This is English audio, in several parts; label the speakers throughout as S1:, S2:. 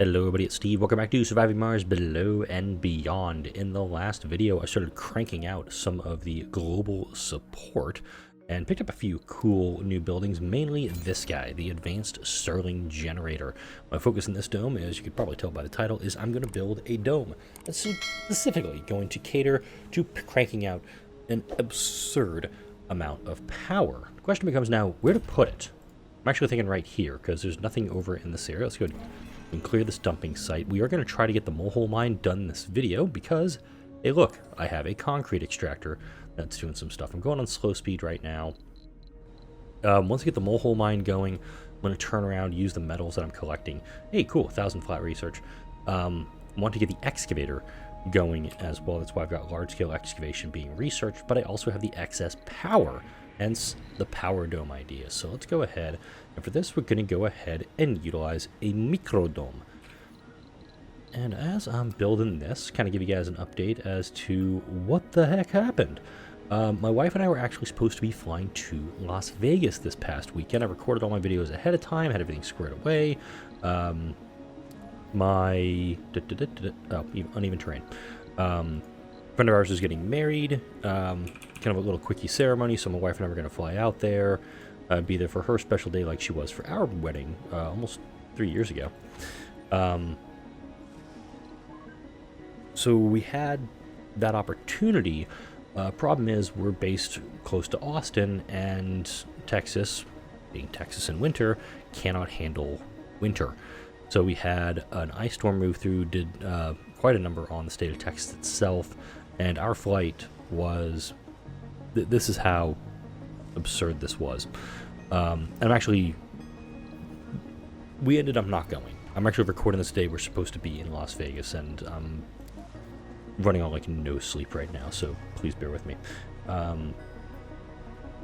S1: Hello everybody, it's Steve. Welcome back to Surviving Mars Below and Beyond. In the last video, I started cranking out some of the global support and picked up a few cool new buildings, mainly this guy, the Advanced Stirling Generator. My focus in this dome, as you could probably tell by the title, is I'm going to build a dome that's specifically going to cater to cranking out an absurd amount of power. The question becomes now, where to put it? I'm actually thinking right here, because there's nothing over in this area. Let's go and clear this dumping site. We are going to try to get the mole hole mine done in this video because, hey look, I have a concrete extractor that's doing some stuff. I'm going on slow speed right now. Once I get the mole hole mine going, I'm going to turn around, use the metals that I'm collecting. Hey, cool, 1,000 flat research. I want to get the excavator going as well. That's why I've got large-scale excavation being researched, but I also have the excess power, hence the power dome idea. So let's go ahead, and for this we're going to go ahead and utilize a micro dome. And as I'm building this, kind of give you guys an update as to what the heck happened. My wife and I were actually supposed to be flying to Las Vegas this past weekend. I recorded all my videos ahead of time, had everything squared away. My uneven terrain. Friend of ours is getting married. Kind of a little quickie ceremony, so my wife and I were going to fly out there, be there for her special day like she was for our wedding almost 3 years ago. So we had that opportunity. Problem is we're based close to Austin, and Texas, being Texas in winter, cannot handle winter. So we had an ice storm move through, did quite a number on the state of Texas itself, and our flight was... this is how absurd this was. We ended up not going. I'm actually recording this day. We're supposed to be in Las Vegas, and I'm running on like no sleep right now, so please bear with me. I'm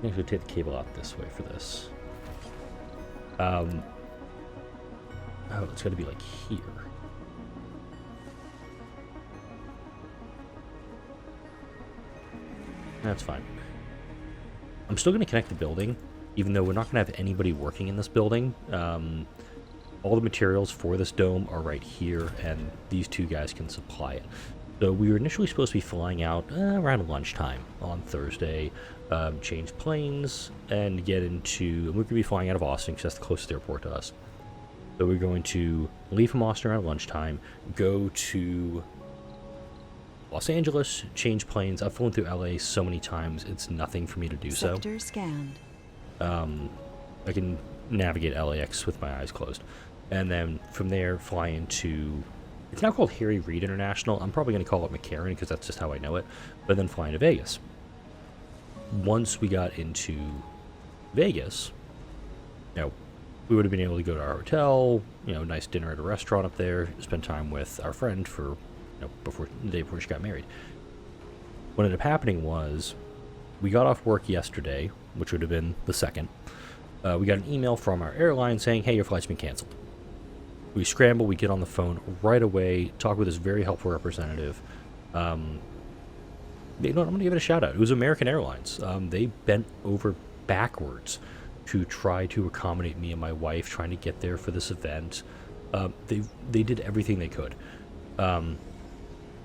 S1: going to take the cable out this way for this. Oh, it's got to be like here. That's fine. I'm still going to connect the building, even though we're not going to have anybody working in this building. All the materials for this dome are right here, and these two guys can supply it. So we were initially supposed to be flying out around lunchtime on Thursday, change planes, and get into... We're going to be flying out of Austin because that's the closest airport to us. So we're going to leave from Austin around lunchtime, go to Los Angeles, change planes. I've flown through LA so many times, it's nothing for me to do so.
S2: Sector scanned.
S1: I can navigate LAX with my eyes closed. And then from there, fly into... It's now called Harry Reid International. I'm probably going to call it McCarran because that's just how I know it. But then fly into Vegas. Once we got into Vegas, we would have been able to go to our hotel, nice dinner at a restaurant up there, spend time with our friend for, before the day before she got married. What ended up happening was, we got off work yesterday, which would have been the 2nd. We got an email from our airline saying, hey, your flight's been canceled. We scramble, we get on the phone right away, talk with this very helpful representative. I'm going to give it a shout out. It was American Airlines. They bent over backwards to try to accommodate me and my wife trying to get there for this event. They did everything they could. But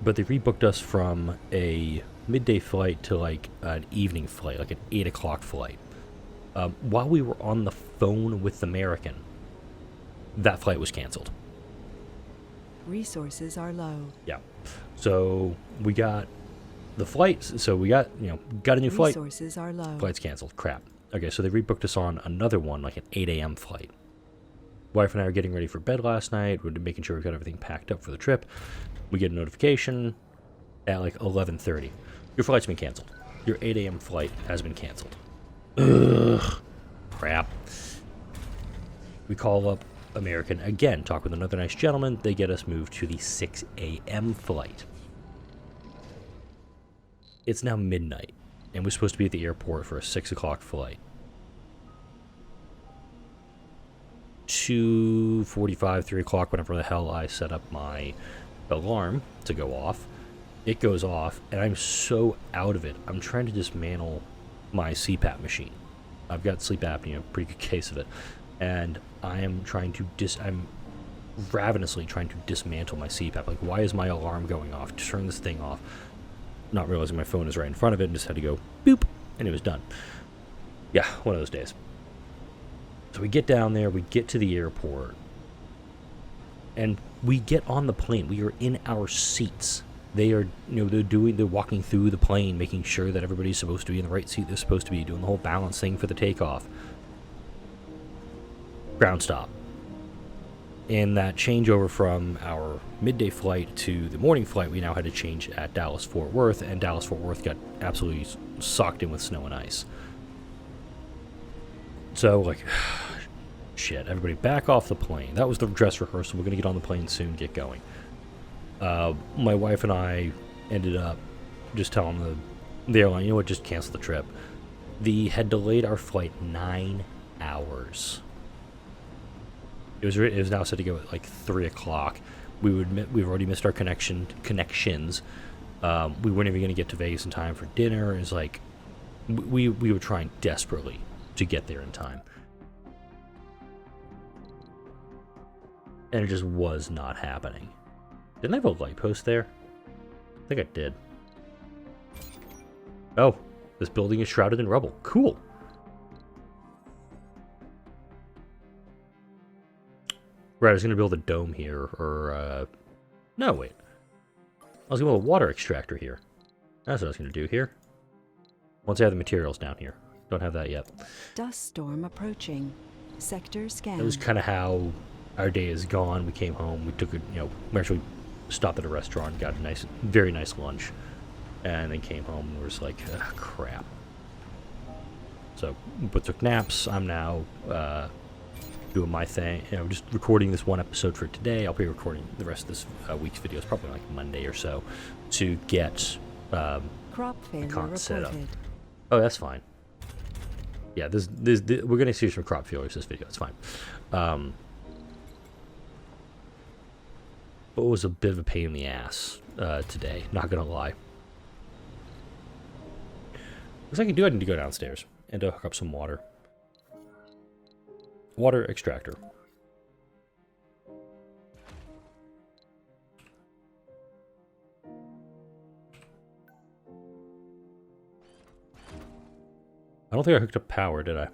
S1: they rebooked us from a midday flight to like an evening flight, like an 8 o'clock flight. While we were on the phone with American, that flight was canceled.
S2: Resources are low.
S1: Yeah. So we got the flights. So we got, got a new flight.
S2: Resources are low.
S1: Flight's canceled. Crap. Okay, so they rebooked us on another one, like an 8 a.m. flight. Wife and I are getting ready for bed last night. We're making sure we've got everything packed up for the trip. We get a notification at like 11:30. Your flight's been canceled. Your 8 a.m. flight has been canceled. Ugh. Crap. We call up American again, talk with another nice gentleman. They get us moved to the 6 a.m. flight. It's now midnight, and we're supposed to be at the airport for a 6 o'clock flight. 2:45, 3 o'clock, whenever the hell I set up my alarm to go off, it goes off, and I'm so out of it. I'm trying to dismantle my CPAP machine. I've got sleep apnea, pretty good case of it, and I am trying to I'm ravenously trying to dismantle my CPAP. Like, why is my alarm going off? Turn this thing off. Not realizing my phone is right in front of it, and just had to go boop, and it was done. Yeah, one of those days. So we get down there, we get to the airport, and we get on the plane. We are in our seats. They are, they're walking through the plane, making sure that everybody's supposed to be in the right seat they're supposed to be, doing the whole balance thing for the takeoff. Ground stop. In that changeover from our midday flight to the morning flight, we now had to change at Dallas-Fort Worth, and Dallas-Fort Worth got absolutely socked in with snow and ice. So, like, shit, everybody back off the plane. That was the dress rehearsal. We're going to get on the plane soon, get going. My wife and I ended up just telling the airline, you know what, just cancel the trip. They had delayed our flight 9 hours. It was now set to go at like 3 o'clock. We've already missed our connections. We weren't even going to get to Vegas in time for dinner. It was like we were trying desperately to get there in time, and it just was not happening. Didn't I have a light post there? I think I did. Oh, this building is shrouded in rubble. Cool. Right, I was going to build a dome here, or, no, wait. I was going to build a water extractor here. That's what I was going to do here. Once I have the materials down here. Don't have that yet.
S2: Dust storm approaching. Sector scan.
S1: That was kind of how our day is gone. We came home, we took a, we actually stopped at a restaurant, got a nice, very nice lunch, and then came home and was like, crap. So, but took naps. I'm now, doing my thing, just recording this one episode for today. I'll be recording the rest of this week's videos, probably like Monday or so, to get
S2: crop failure
S1: set up.
S2: reported.
S1: Oh, that's fine. Yeah, we're gonna see some crop failures this video. It's fine. But it was a bit of a pain in the ass today. Not gonna lie. Looks like I need to go downstairs and hook up some water. Water extractor. I don't think I hooked up power, did I?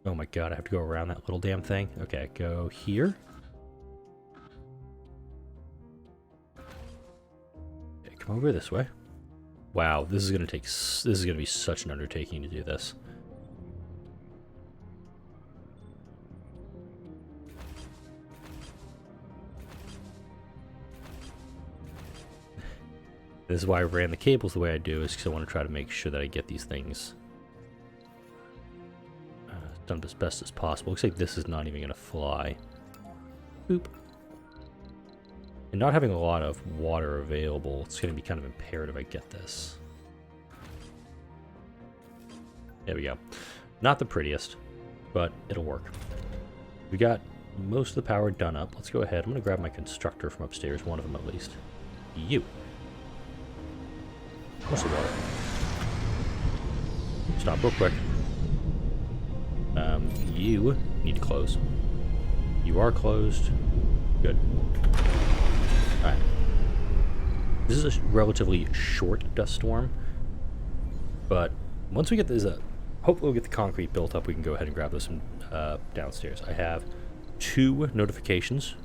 S1: Oh my god, I have to go around that little damn thing. Okay, go here. Okay, come over this way. Wow, this is gonna be such an undertaking to do this. This is why I ran the cables the way I do, is because I want to try to make sure that I get these things done as best as possible. Looks like this is not even gonna fly. Boop. And not having a lot of water available, it's going to be kind of imperative I get this. There we go. Not the prettiest, but it'll work. We got most of the power done up. Let's go ahead. I'm going to grab my constructor from upstairs, one of them at least. You. What's the water? Stop real quick. You need to close. You are closed. Good. Alright. This is a relatively short dust storm, but once we get this, hopefully we'll get the concrete built up, we can go ahead and grab this downstairs. I have 2 notifications.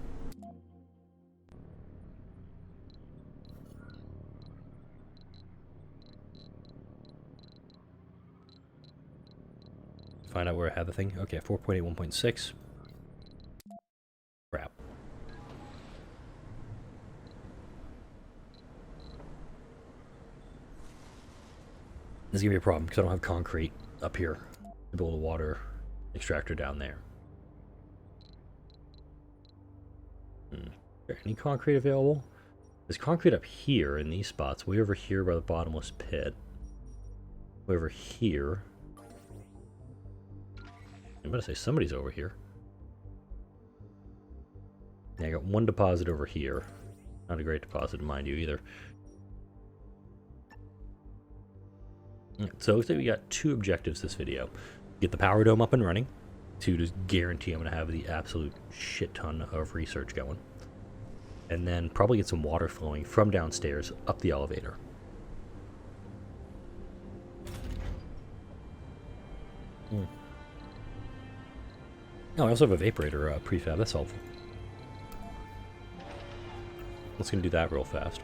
S1: Find out where I have the thing. Okay, 4.8, 1.6. Crap. This is going to be a problem because I don't have concrete up here to build a water extractor down there. Is there any concrete available? There's concrete up here in these spots, way over here by the bottomless pit. Way over here. I'm going to say somebody's over here. Yeah, I got 1 deposit over here. Not a great deposit, mind you, either. So it looks like we got 2 objectives this video. Get the power dome up and running to just guarantee I'm going to have the absolute shit ton of research going. And then probably get some water flowing from downstairs up the elevator. Oh, I also have a vaporator prefab. That's helpful. Let's gonna do that real fast.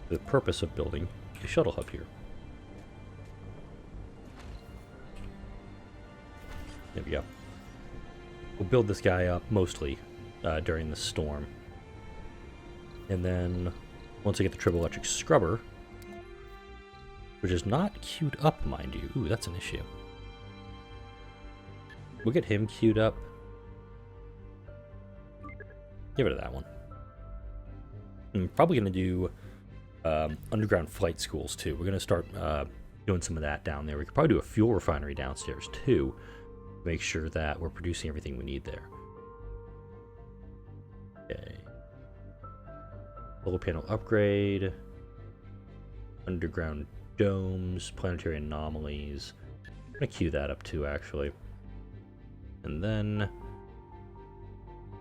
S1: The purpose of building a shuttle hub here. There we go. We'll build this guy up mostly during the storm. And then once I get the triple electric scrubber, which is not queued up, mind you. Ooh, that's an issue. We'll get him queued up. Give it to that one. I'm probably going to do underground flight schools too. We're going to start doing some of that down there. We could probably do a fuel refinery downstairs too. Make sure that we're producing everything we need there. Okay. Solar panel upgrade. Underground domes. Planetary anomalies. I'm going to queue that up too, actually. And then...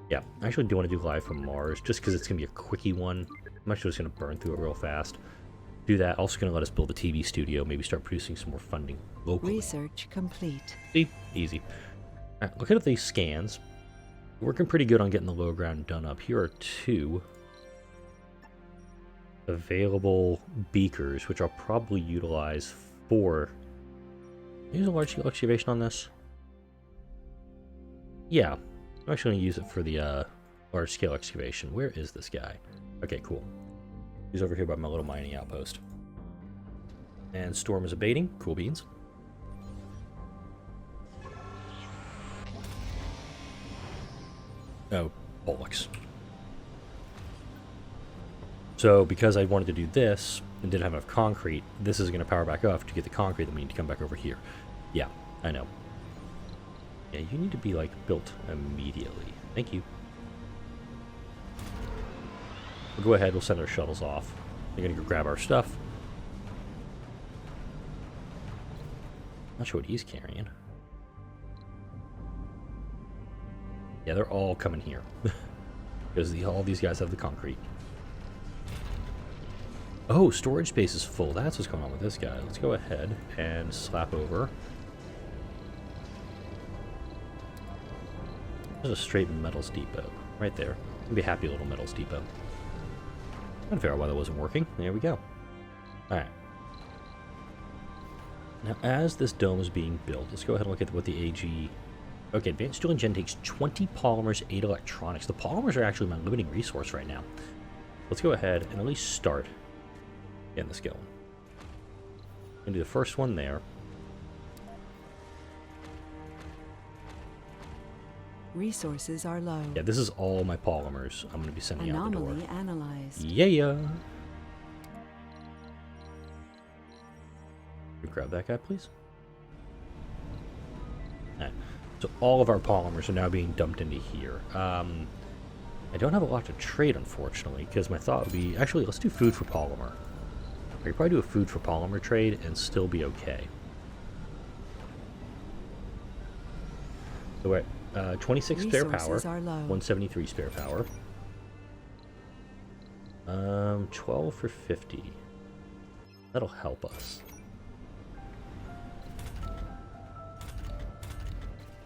S1: yeah, I actually do want to do live from Mars, just because it's going to be a quickie one. I'm actually just going to burn through it real fast. Do that. Also going to let us build a TV studio, maybe start producing some more funding locally.
S2: Research complete.
S1: See? Easy. All right, looking at these scans, working pretty good on getting the low ground done up. Here are 2 available beakers, which I'll probably utilize for... use a large-scale excavation on this? Yeah. I'm actually going to use it for the large-scale excavation. Where is this guy? Okay, cool. He's over here by my little mining outpost. And storm is abating. Cool beans. Oh, bollocks. So, because I wanted to do this and didn't have enough concrete, this is going to power back up to get the concrete that we need to come back over here. Yeah, I know. Yeah, you need to be, like, built immediately. Thank you. We'll go ahead, we'll send our shuttles off. They're gonna go grab our stuff. Not sure what he's carrying. Yeah, they're all coming here. Because all these guys have the concrete. Oh, storage space is full. That's what's going on with this guy. Let's go ahead and slap over. There's a straight metals depot right there. It'll be a happy little metals depot. I'm trying to figure out why that wasn't working. There we go. Alright. Now, as this dome is being built, let's go ahead and look at what the AG... okay, Advanced Stirling Gen takes 20 polymers, 8 electronics. The polymers are actually my limiting resource right now. Let's go ahead and at least start getting this going. I'm going to do the first one there.
S2: Resources are low.
S1: Yeah, this is all my polymers I'm going to be sending out the door.
S2: Anomaly analyzed.
S1: Yeah. Grab that guy, please. Alright, so all of our polymers are now being dumped into here. I don't have a lot to trade, unfortunately, because my thought would be... actually, let's do food for polymer. I could probably do a food for polymer trade and still be okay. So we're at 26 spare power, 173 spare power. 12 for 50. That'll help us.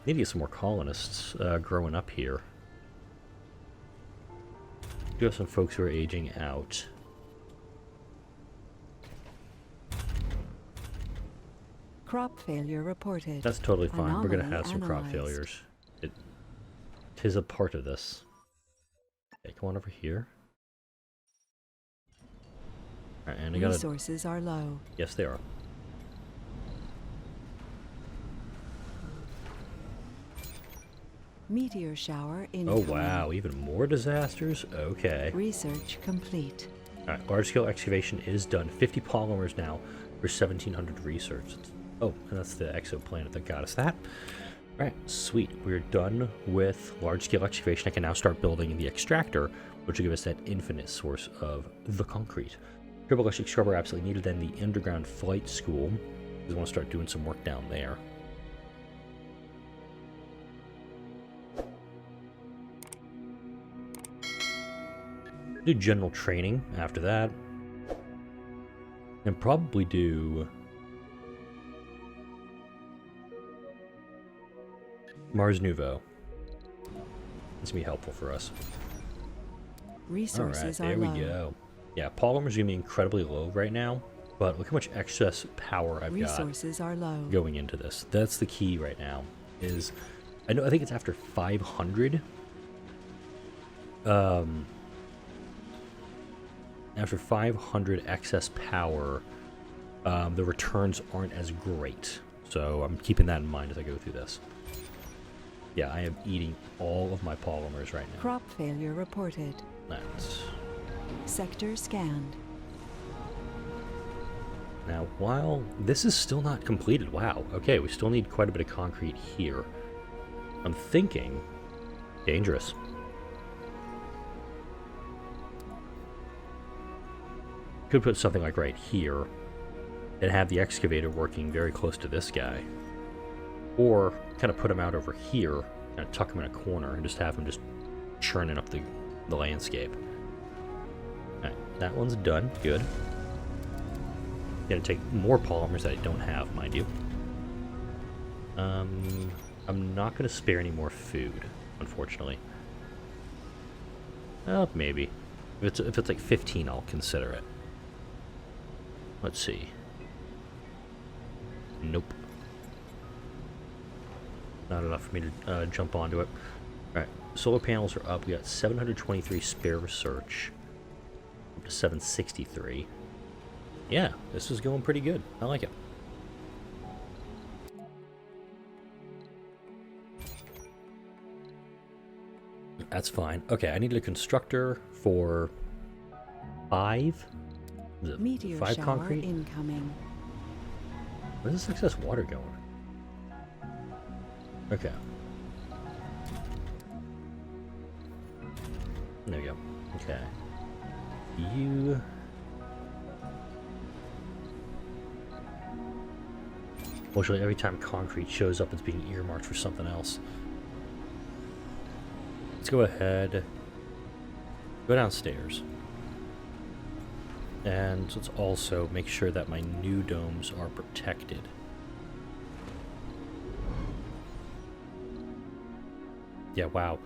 S1: Need to get some more colonists growing up here. Do have some folks who are aging out.
S2: Crop failure reported.
S1: That's totally fine.
S2: Anomaly
S1: We're going to have some crop
S2: analyzed.
S1: failures. Tis a part of this. Okay, come on over here. Alright, and I got
S2: Resources are low.
S1: yes, they are.
S2: Meteor shower
S1: Oh,
S2: incoming.
S1: wow. Even more disasters? Okay.
S2: Research complete.
S1: Alright, large-scale excavation is done. 50 polymers now for 1,700 research. Oh, and that's the exoplanet that got us that. Alright, sweet. We're done with large-scale excavation. I can now start building the extractor, which will give us that infinite source of the concrete. Triple electric scrubber absolutely needed. Then the underground flight school. We want to start doing some work down there. Do general training after that. And probably do Mars Nouveau. This will be helpful for us.
S2: Resources
S1: Alright, there we go. Yeah, polymer's gonna be incredibly low right now, but look how much excess power I've
S2: Resources
S1: got
S2: are low.
S1: going into this. That's the key right now. Is I think it's after 500. After 500 excess power, the returns aren't as great. So I'm keeping that in mind as I go through this. Yeah, I am eating all of my polymers right now.
S2: Crop failure reported.
S1: That's...
S2: Sector scanned.
S1: Now, while this is still not completed, wow, okay, we still need quite a bit of concrete here. I'm thinking dangerous. Could put something like right here and have the excavator working very close to this guy. Or kind of put him out over here, kind of tuck him in a corner and just have him just churning up the landscape. Alright, that one's done. Good. Gonna take more polymers that I don't have, mind you. I'm not gonna spare any more food, unfortunately. Well, maybe. If it's like 15, I'll consider it. Let's see. Nope. Not enough for me to jump onto it. Alright, solar panels are up. We got 723 spare research. Up to 763. Yeah, this is going pretty good. I like it. That's fine. Okay, I need a constructor for 5.
S2: Meteor
S1: 5
S2: shower
S1: concrete?
S2: incoming.
S1: Where's this excess water going? Okay. There we go. Okay. You... Fortunately, every time concrete shows up, it's being earmarked for something else. Let's go ahead. Go downstairs. And let's also make sure that my new domes are protected. Yeah, wow.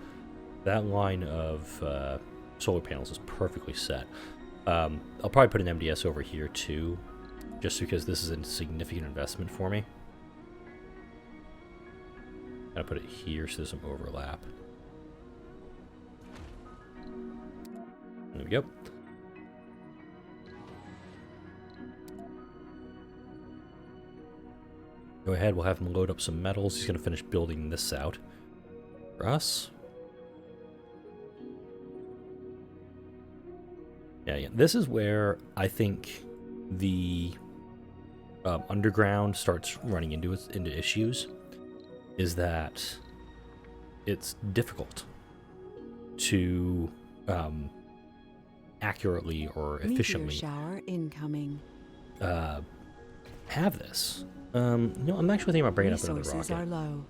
S1: That line of solar panels is perfectly set. I'll probably put an MDS over here too, just because this is a significant investment for me. I'll put it here so there's some overlap. There we go. Go ahead, we'll have him load up some metals. He's going to finish building this out for us. Yeah, this is where I think the underground starts running into issues. Is that it's difficult to accurately or efficiently
S2: Meteor shower incoming.
S1: have this. No, I'm actually thinking about bringing up another
S2: Resources
S1: rocket.
S2: are low.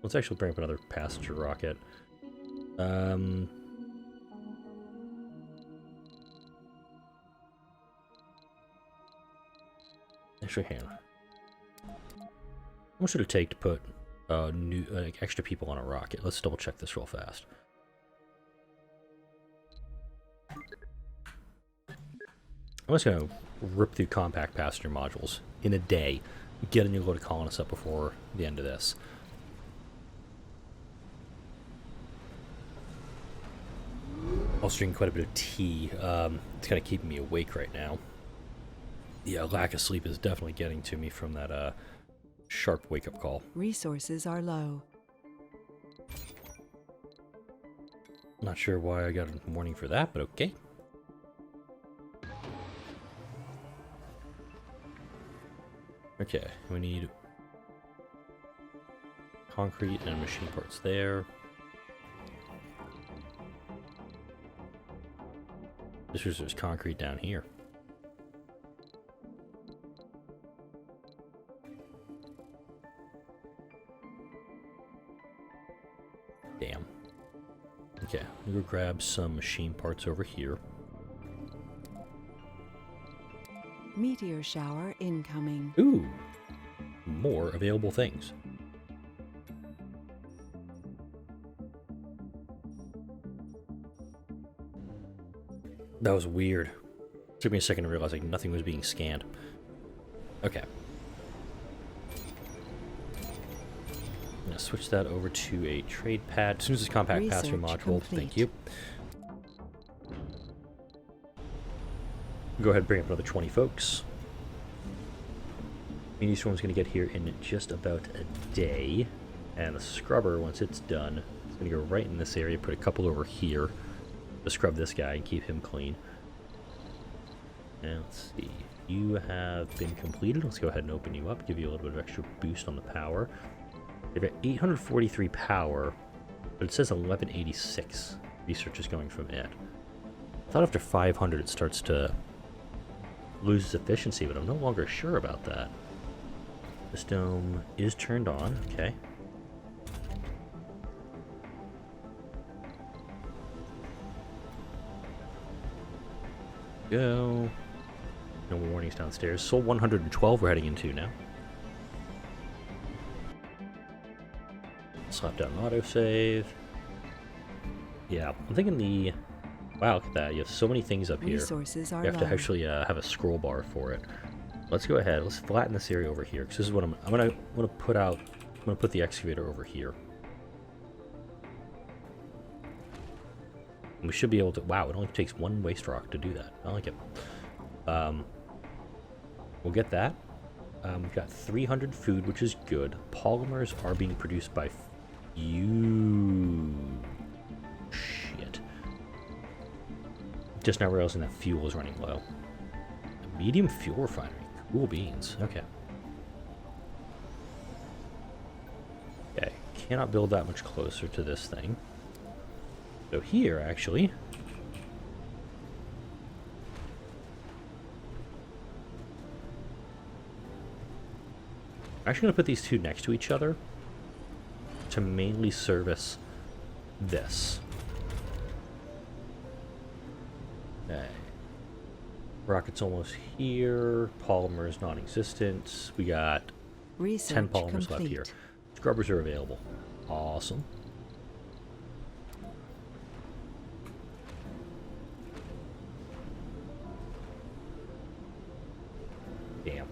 S1: Let's actually bring up another passenger rocket. Actually, hang on. How much should it take to put extra people on a rocket? Let's double check this real fast. I'm just gonna rip through compact passenger modules in a day, get a new load of colonists up before the end of this. Also drinking quite a bit of tea. It's kind of keeping me awake right now. Yeah, lack of sleep is definitely getting to me from that sharp wake-up call.
S2: Resources are low.
S1: Not sure why I got a warning for that, but okay. Okay, we need concrete and machine parts there. There's concrete down here. Damn. Okay, we'll go grab some machine parts over here.
S2: Meteor shower incoming.
S1: Ooh, more available things. That was weird. Took me a second to realize like nothing was being scanned. Okay. I'm gonna switch that over to a trade pad. As soon as this compact pass-through module, thank you. Go ahead and bring up another 20 folks. Mini Storm's gonna get here in just about a day. And the scrubber, once it's done, it's gonna go right in this area, put a couple over here to scrub this guy and keep him clean. And let's see. You have been completed. Let's go ahead and open you up, give you a little bit of extra boost on the power. They've got 843 power, but it says 1186 research is going from it. I thought after 500 it starts to lose its efficiency, but I'm no longer sure about that. This dome is turned on, okay. Go. No more warnings downstairs. Sol 112 we're heading into now. Slap down autosave. Yeah, I'm thinking the... Wow, look at that. You have so many things up here.
S2: Resources are
S1: You have to
S2: low.
S1: actually have a scroll bar for it. Let's go ahead. Let's flatten this area over here, because this is what I'm gonna put out. I'm gonna put the excavator over here. And we should be able to... Wow, it only takes one waste rock to do that. I like it. We'll get that. We've got 300 food, which is good. Polymers are being produced by shit. Just now realizing that fuel is running low. A medium fuel refinery. Cool beans. Okay. Okay. Cannot build that much closer to this thing. So here, actually... I'm actually going to put these two next to each other to mainly service this. Okay. Rocket's almost here. Polymers non-existent. We got
S2: Research
S1: 10 polymers
S2: complete.
S1: left here. Scrubbers are available. Awesome. Damn.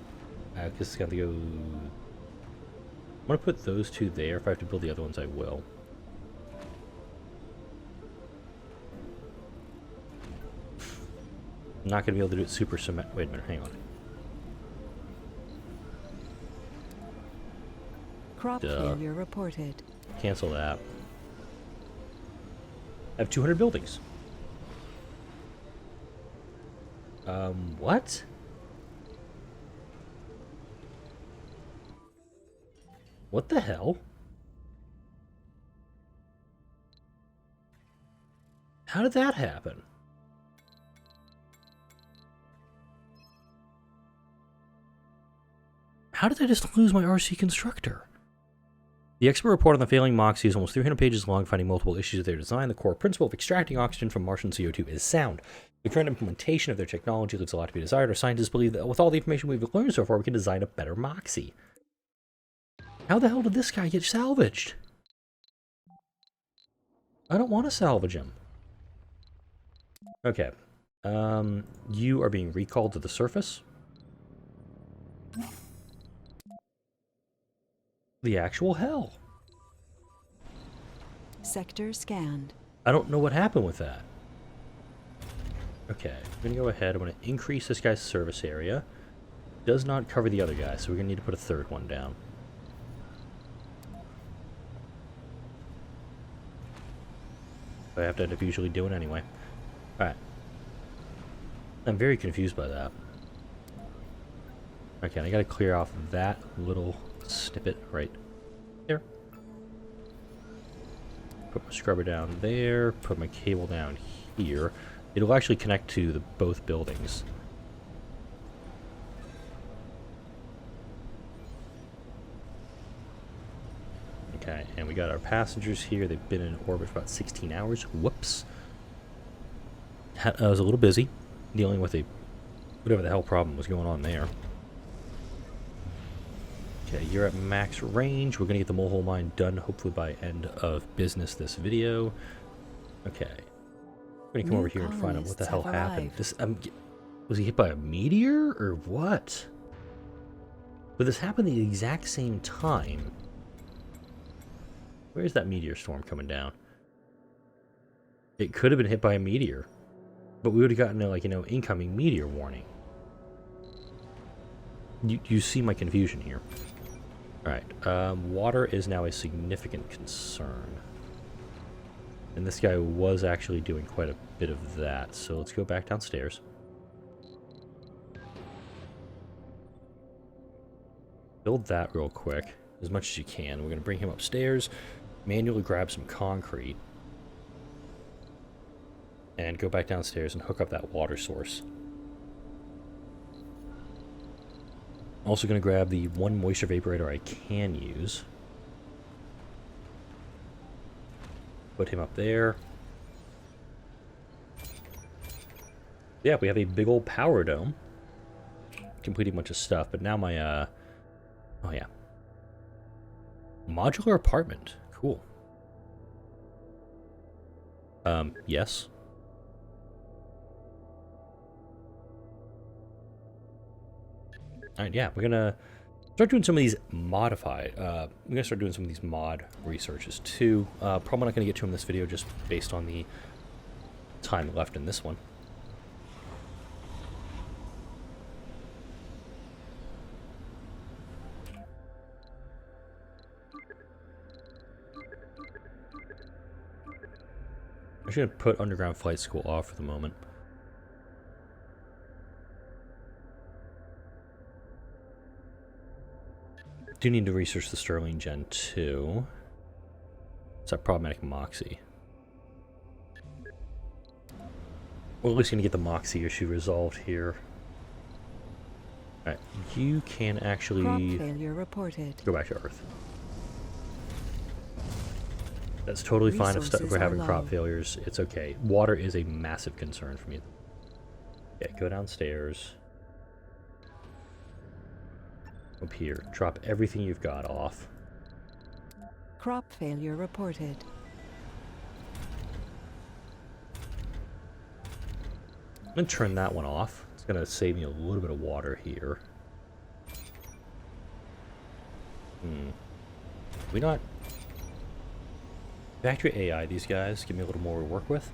S1: This is going to go... I'm going to put those two there. If I have to build the other ones, I will. I'm not going to be able to do it super cement. Wait a minute, hang on.
S2: Crop failure reported.
S1: Cancel that. I have 200 buildings. What? What the hell? How did that happen? How did I just lose my RC constructor? The expert report on the failing Moxie is almost 300 pages long, finding multiple issues with their design. The core principle of extracting oxygen from Martian CO2 is sound. The current implementation of their technology leaves a lot to be desired. Our scientists believe that with all the information we've learned so far, we can design a better Moxie. How the hell did this guy get salvaged? I don't want to salvage him. Okay. You are being recalled to the surface. The actual hell.
S2: Sector scanned.
S1: I don't know what happened with that. Okay, I'm going to go ahead. I'm going to increase this guy's service area. Does not cover the other guy, so we're going to need to put a third one down. I have to end up usually doing anyway. Alright. I'm very confused by that. Okay, I gotta clear off that little snippet right there. Put my scrubber down there, put my cable down here. It'll actually connect to both buildings. Okay, and we got our passengers here. They've been in orbit for about 16 hours. Whoops. I was a little busy dealing with whatever the hell problem was going on there. Okay, you're at max range. We're going to get the mole mine done hopefully by end of business this video. Okay. I'm going to come over here and find out what the hell happened. This was he hit by a meteor or what? But this happened at the exact same time. Where's that meteor storm coming down? It could have been hit by a meteor. But we would have gotten a, like, incoming meteor warning. You see my confusion here. Alright, water is now a significant concern. And this guy was actually doing quite a bit of that, so let's go back downstairs. Build that real quick, as much as you can. We're going to bring him upstairs, manually grab some concrete, and go back downstairs and hook up that water source. Also going to grab the one moisture vaporator I can use. Put him up there. Yeah, we have a big old power dome. Completing a bunch of stuff, but now my, oh yeah. Modular apartment. Cool. Yes. Alright, yeah, we're gonna start doing some of these modified, we're gonna start doing some of these mod researches too. Probably not gonna get to them in this video just based on the time left in this one. I'm just gonna put underground flight school off for the moment. Do need to research the Stirling Gen 2. It's that problematic Moxie. We're at least gonna get the Moxie issue resolved here. Alright, you can actually
S2: Crop failure reported.
S1: go back to Earth. That's totally fine if we're having crop failures. It's okay. Water is a massive concern for me. Yeah, go downstairs. Up here. Drop everything you've got off.
S2: Crop failure reported.
S1: I'm going to turn that one off. It's going to save me a little bit of water here. We not... Factory AI, these guys. Give me a little more to work with.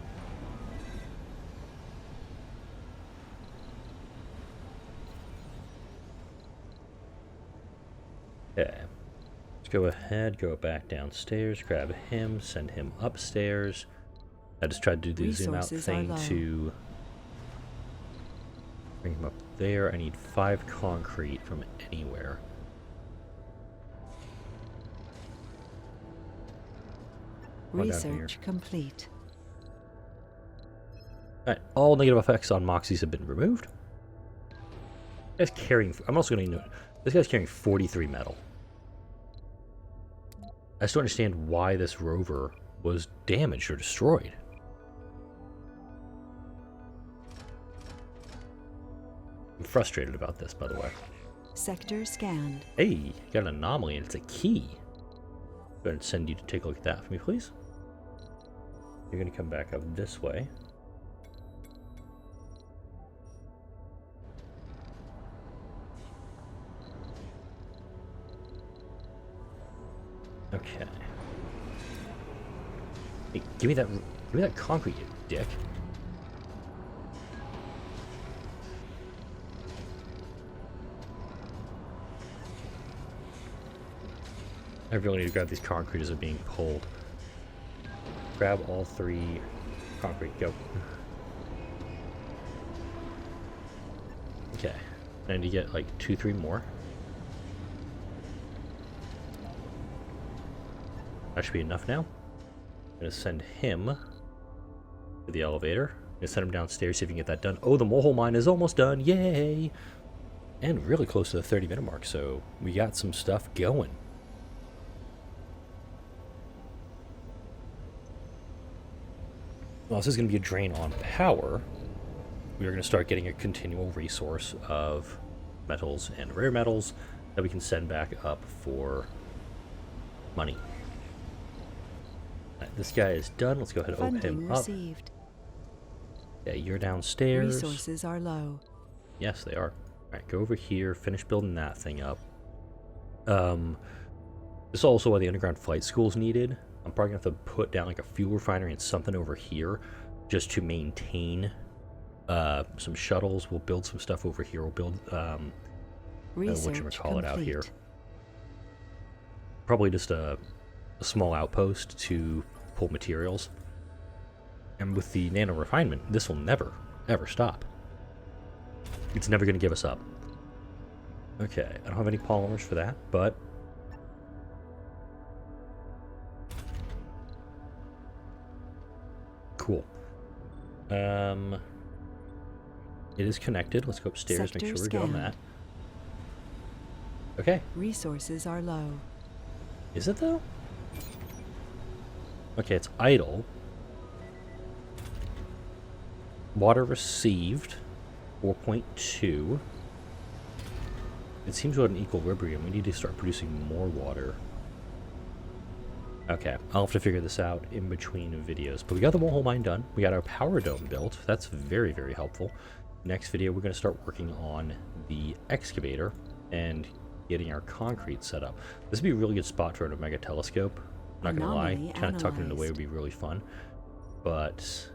S1: Okay. Let's go ahead, go back downstairs, grab him, send him upstairs. I just tried to do the zoom out thing to bring him up there. I need 5 concrete from anywhere.
S2: Research complete.
S1: Alright, all negative effects on Moxies have been removed. This guy's carrying, I'm also going to note, this guy's carrying 43 metal. I just don't understand why this rover was damaged or destroyed. I'm frustrated about this, by the way.
S2: Sector scanned.
S1: Hey, got an anomaly and it's a key. Go ahead and send you to take a look at that for me, please. You're going to come back up this way. Okay. Hey, give me that concrete, you dick. I really need to grab these concrete as they're being pulled. Grab all 3 concrete, go. Okay. I need to get like 2-3 more. That should be enough now. I'm gonna send him to the elevator. I'm gonna send him downstairs, see if we can get that done. Oh, the mole mine is almost done, yay! And really close to the 30-minute mark, so we got some stuff going. Well, this is going to be a drain on power. We are going to start getting a continual resource of metals and rare metals that we can send back up for money. Right, this guy is done. Let's go ahead and open him up.
S2: Received.
S1: Okay, you're downstairs.
S2: Resources are low.
S1: Yes, they are. Alright, go over here, finish building that thing up. This is also why the underground flight school is needed. I'm probably going to have to put down like a fuel refinery and something over here just to maintain some shuttles. We'll build some stuff over here. We'll build whatchamacallit out here. Probably just a small outpost to pull materials. And with the nano refinement, this will never, ever stop. It's never going to give us up. Okay, I don't have any polymers for that, but cool. It is connected. Let's go upstairs, make sure we're good on that. Okay.
S2: Resources are low.
S1: Is it though? Okay, it's idle. Water received, 4.2. It seems we're at an equilibrium. We need to start producing more water. Okay, I'll have to figure this out in between videos. But we got the wall mine done. We got our power dome built. That's very, very helpful. Next video, we're going to start working on the excavator and getting our concrete set up. This would be a really good spot for an Omega telescope. I'm not going to lie. Kind of tucking it away would be really fun. But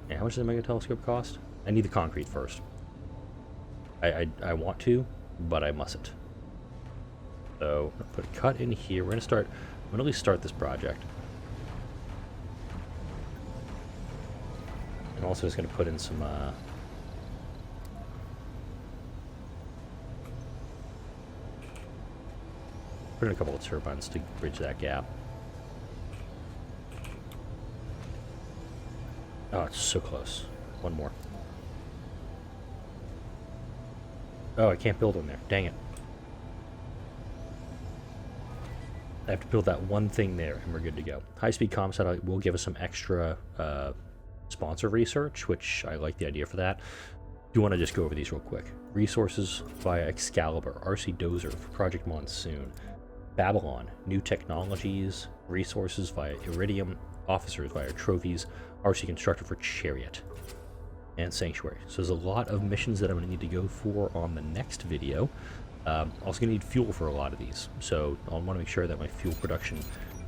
S1: yeah, how much does the Omega telescope cost? I need the concrete first. I want to, but I mustn't. So put a cut in here. We're going to at least start this project. And also just going to put in some put in a couple of turbines to bridge that gap. Oh, it's so close. One more. Oh, I can't build in there. Dang it. I have to build that one thing there, and we're good to go. High-speed comm satellite will give us some extra sponsor research, which I like the idea for that. Do want to just go over these real quick. Resources via Excalibur, RC Dozer for Project Monsoon, Babylon, new technologies, resources via Iridium, officers via trophies, RC Constructor for Chariot, and Sanctuary. So there's a lot of missions that I'm going to need to go for on the next video. Also going to need fuel for a lot of these, so I want to make sure that my fuel production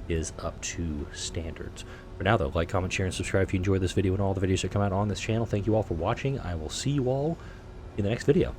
S1: is up to standards. For now though, like, comment, share, and subscribe if you enjoyed this video and all the videos that come out on this channel. Thank you all for watching. I will see you all in the next video.